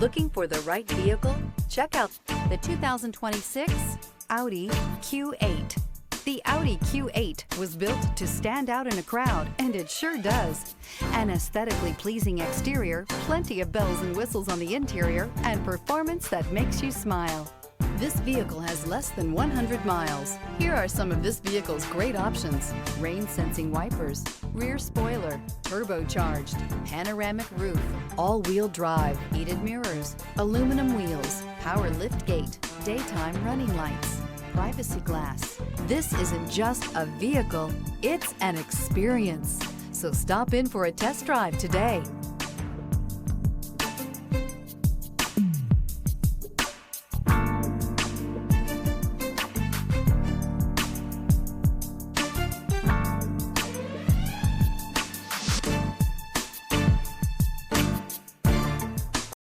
Looking for the right vehicle? Check out the 2026 Audi Q8. The Audi Q8 was built to stand out in a crowd, and it sure does. An aesthetically pleasing exterior, plenty of bells and whistles on the interior, and performance that makes you smile. This vehicle has less than 100 miles. Here are some of this vehicle's great options: rain-sensing wipers, rear spoiler, turbocharged, panoramic roof, all-wheel drive, heated mirrors, aluminum wheels, power liftgate, daytime running lights, privacy glass. This isn't just a vehicle, it's an experience. So stop in for a test drive today.